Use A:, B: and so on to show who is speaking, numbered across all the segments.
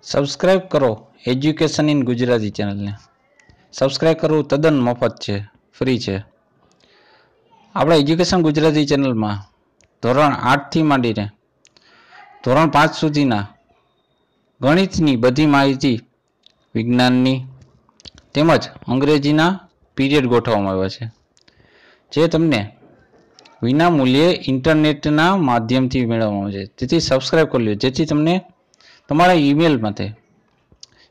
A: Subscribe કરો education in Gujarati ચેનલને. Subscribe કરવું તદ્દન મફત છે, ફ્રી છે. આપણા એજ્યુકેશન ગુજરાતી ચેનલમાં ધોરણ 8થી માંડીને ધોરણ 5 સુધીના ગણિતની બધી માહિતી, વિજ્ઞાનની તેમજ અંગ્રેજીના પીરિયડ ગોઠવવામાં આવ્યા છે, જે તમને વિના મૂલ્યે ઇન્ટરનેટના માધ્યમથી મેળવવામાં આવે છે. તેથી સબસ્ક્રાઇબ કરી લો, જેથી તમને તમારા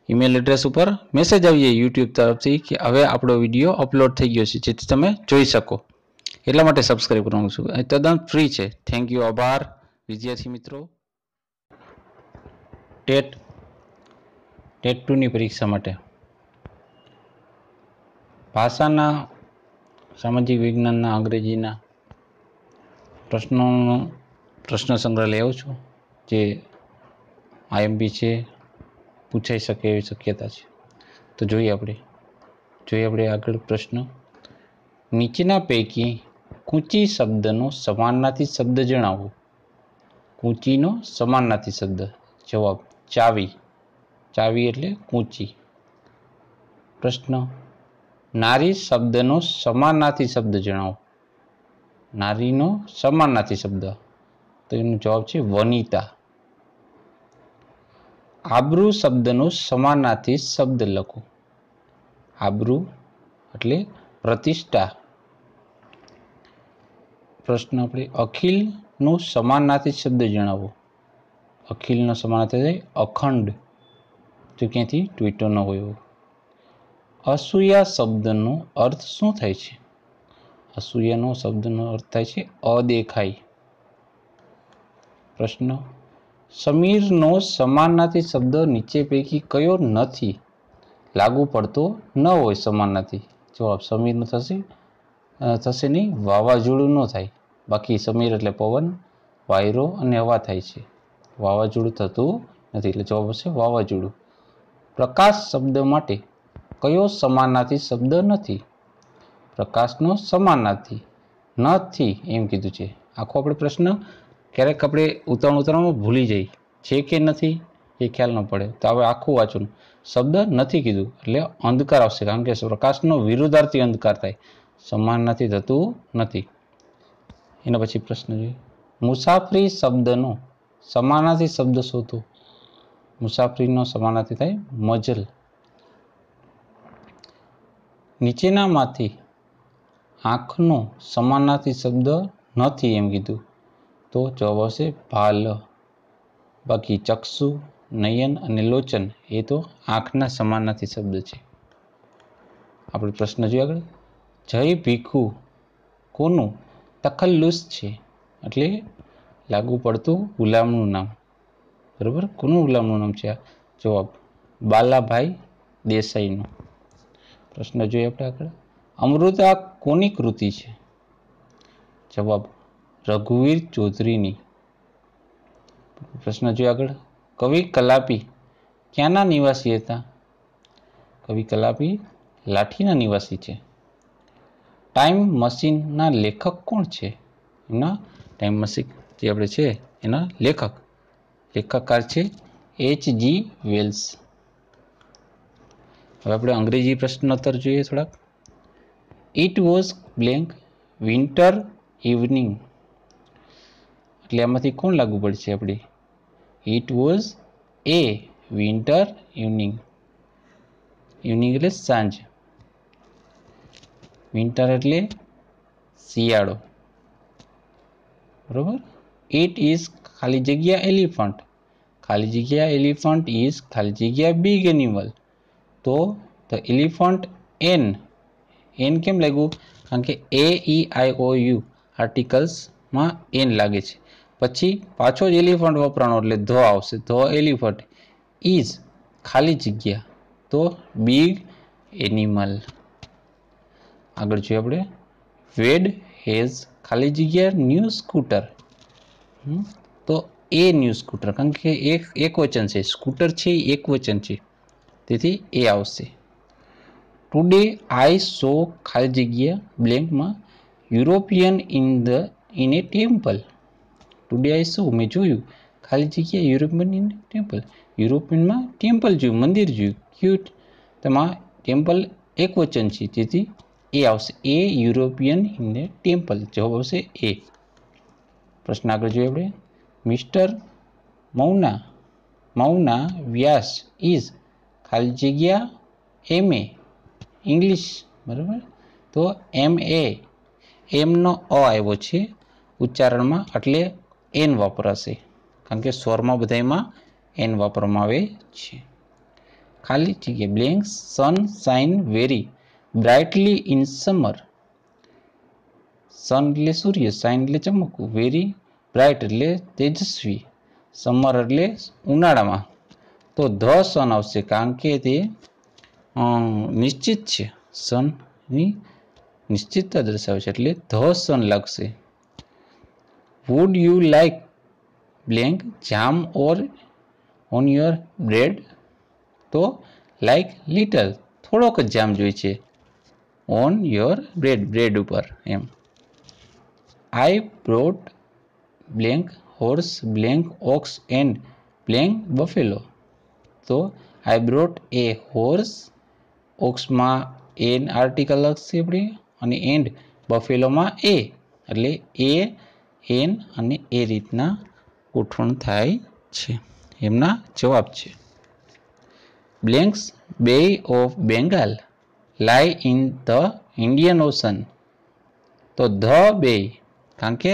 A: ઈમેલ એડ્રેસ ઉપર મેસેજ આવી જાય યુટ્યુબ તરફથી કે હવે આપણો વિડીયો અપલોડ થઈ ગયો છે, જેથી તમે જોઈ શકો. એટલા માટે સબસ્ક્રાઇબ કરવાનું છું. એ તદ્દન ફ્રી છે. Thank you. આભાર વિદ્યાર્થી મિત્રો. ટેટ 2ની પરીક્ષા માટે ભાષાના, સામાજિક વિજ્ઞાનના, અંગ્રેજીના પ્રશ્ન સંગ્રહ લઈ આવું છું, જે આઈએમપી છે, પૂછાઈ શકે એવી શક્યતા છે. તો જોઈએ આપણે આગળ પ્રશ્ન. નીચેના પૈકી કૂંચી શબ્દનો સમાનાર્થી શબ્દ જણાવો. કૂંચીનો સમાનાર્થી શબ્દ. જવાબ ચાવી. ચાવી એટલે કૂંચી. પ્રશ્ન. નારી શબ્દનો સમાનાર્થી શબ્દ જણાવો. નારીનો સમાનાર્થી શબ્દ, તો એનો જવાબ છે વનિતા. આબરૂ શબ્દનો સમાનાર્થી શબ્દ લખો. આબરૂ એટલે પ્રતિષ્ઠા. પ્રશ્ન આપણે. અખિલનો સમાનાર્થી શબ્દ જણાવો. અખિલનો સમાનાર્થી થાય અખંડ, તો ક્યાંથી ટ્વીટર ન હોય. અસૂયા શબ્દનો અર્થ શું થાય છે? અસૂયાનો શબ્દનો અર્થ થાય છે અદેખાઈ. પ્રશ્ન. સમીરનો સમાનાર્થી શબ્દ નીચે પૈકી કયો નથી? લાગુ પડતો ન હોય સમાનાર્થી. જવાબ સમીરનો થશે નહીં, વાવાઝોડું ન થાય. બાકી સમીર એટલે પવન, વાયરો અને હવા થાય છે. વાવાઝોડું થતું નથી, એટલે જવાબ હશે વાવાઝોડું. પ્રકાશ શબ્દ માટે કયો સમાનાર્થી શબ્દ નથી? પ્રકાશનો સમાનાર્થી નથી એમ કીધું છે. આખો આપણે પ્રશ્ન ક્યારેક આપણે ઉતાવળમાં ભૂલી જઈએ, છે કે નથી એ ખ્યાલ ન પડે, તો આપણે આખું વાંચવાનું. શબ્દ નથી કીધું એટલે અંધકાર આવશે, કારણ કે પ્રકાશનો વિરુદ્ધાર્થી અંધકાર થાય, સમાનાર્થી થતું નથી. એના પછી પ્રશ્ન જોઈએ. મુસાફરી શબ્દનો સમાનાર્થી શબ્દ શોધો. મુસાફરીનો સમાનાર્થી થાય મજલ. નીચેનામાંથી આંખનો સમાનાર્થી શબ્દ નથી એમ કીધું, તો જવાબ આવશે ભાલ. બાકી ચક્ષુ, નયન અને લોચન એ તો આંખના સમાનાર્થી શબ્દ છે. આપણે પ્રશ્ન જોઈએ આગળ. જય ભીખુ કોનું તખલ્લુસ છે? એટલે લાગુ પડતું ગુલામનું નામ. બરોબર, કોનું ગુલામનું નામ છે? જવાબ બાલાભાઈ દેસાઈનું. પ્રશ્ન જોઈએ આપણે આગળ. અમૃતા કોની કૃતિ છે? જવાબ રઘુવીર ચૌધરીની. પ્રશ્ન જોઈએ આગળ. કવિ કલાપી ક્યાંના નિવાસી હતા? કવિ કલાપી લાઠીના નિવાસી છે. ટાઈમ મશીનના લેખક કોણ છે? એમના ટાઈમ મશીન જે આપણે છે એના લેખકકાર છે H.G. વેલ્સ. હવે આપણે અંગ્રેજી પ્રશ્નોત્તર જોઈએ થોડાક. It was blank winter evening, એટલે આમાંથી કોણ લાગુ પડશે આપણે? It was A winter evening. Evening એટલે સાંજ, વિન્ટર એટલે શિયાળો. બરોબર. ઇટ ઇઝ ખાલી જગ્યા એલિફન્ટ. ખાલી જગ્યા એલિફન્ટ ઇઝ ખાલી જગ્યા બિગ એનિમલ. તો ધ એલિફન્ટ એન કેમ લાગ્યું? કારણ કે AEIOU આર્ટિકલ્સમાં એન લાગે છે. પછી પાછો જ એલિફન્ટ વપરાણો એટલે ધ આવશે. ધ એલિફન્ટ ઇઝ ખાલી જગ્યા, તો બિગ એનિમલ. આગળ જોઈએ આપણે. વેડ હેઝ ખાલી જગ્યા ન્યૂ સ્કૂટર, તો એ ન્યૂ સ્કૂટર, કારણ કે એક વચન છે, સ્કૂટર છે એ એક વચન છે, તેથી એ આવશે. ટુડે આઈ સો ખાલી જગ્યા બ્લેન્કમાં European in a temple. Today I saw મેં જોયું ખાલી જગ્યા યુરોપિયન ઇન ટેમ્પલ. યુરોપિયનમાં ટેમ્પલ જોયું, મંદિર જોયું. ક્યુટ. તેમાં ટેમ્પલ એક વચન છે, તેથી એ આવશે. એ યુરોપિયન ઇન ટેમ્પલ. જવાબ આવશે એ. પ્રશ્ન આગળ જોઈએ આપણે. મિસ્ટર મૌના વ્યાસ ઇઝ ખાલી જગ્યા MA ઇંગ્લિશ. બરાબર. તો MA એમનો આવ્યો છે ઉચ્ચારણમાં, એટલે N વાપરાશે, કારણ કે સ્વરમાં બધામાં N વાપરવામાં આવે છે. ખાલી જગ્યા blank. Sun shine very brightly in summer. Sun એટલે સૂર્ય, શાઇન એટલે ચમકવું, વેરી બ્રાઇટ એટલે તેજસ્વી, સમર એટલે ઉનાળામાં. તો ધ સન આવશે, કારણ કે તે નિશ્ચિત છે. સનની નિશ્ચિતતા દર્શાવે છે, એટલે ધ સન લાગશે. Would you like blank jam or on your bread. તો લાઈક લિટલ, થોડોક જ જામ જોઈએ છે. ઓન યોર બ્રેડ ઉપર એમ. I brought blank horse blank ox and blank buffalo. તો આઈ બ્રોટ એ હોર્સ, ઓક્સમાં એન આર્ટિકલ લખશે આપણે, અને એન્ડ બફેલોમાં એ, એટલે એ એન અને એ રીતના ગોઠવણ થાય છે. એમના જવાબ છે. બ્લેન્ક્સ બે ઓફ બેંગાલ લાઈ ઇન ધ ઇન્ડિયન ઓશન. તો ધ બે, કારણ કે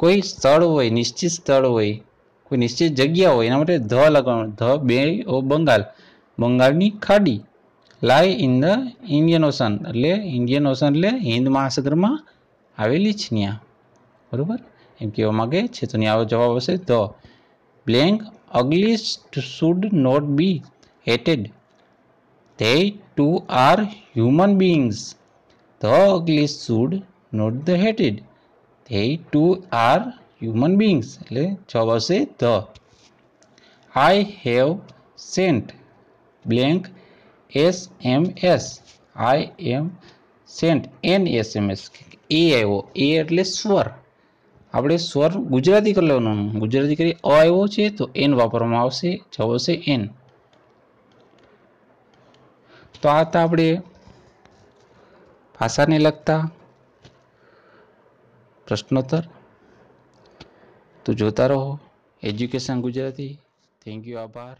A: કોઈ સ્થળ હોય, નિશ્ચિત સ્થળ હોય, કોઈ નિશ્ચિત જગ્યા હોય, એના માટે ધ લગાવવાનું. ધ બે ઓફ બંગાળ, બંગાળની ખાડી. લાઈ ઇન ધ ઇન્ડિયન ઓશન, એટલે ઇન્ડિયન ઓશન એટલે હિન્દ મહાસાગરમાં આવેલી છે ત્યાં. બરાબર, એમ કહેવા માંગે છે. તો ત્યાં જવાબ આવશે the. Blank ugly should not be hated. They too are human beings. The ugly should not be hated. They too are human beings. એટલે જવાબ આવશે the. I have sent blank SMS. I am sent an SMS. એ આવ્યો, એ એટલે સ્વર. આપણે સ્વર ગુજરાતી કરી લેવાનું. ગુજરાતી કરી અ આવ્યો છે તો એન વાપરવામાં આવશે. જવાબ આવશે એન. તો આ હતા આપણે ભાષાને લગતા પ્રશ્નોત્તર. તો જોતા રહો એજ્યુકેશન ગુજરાતી. થેન્ક યુ, આભાર.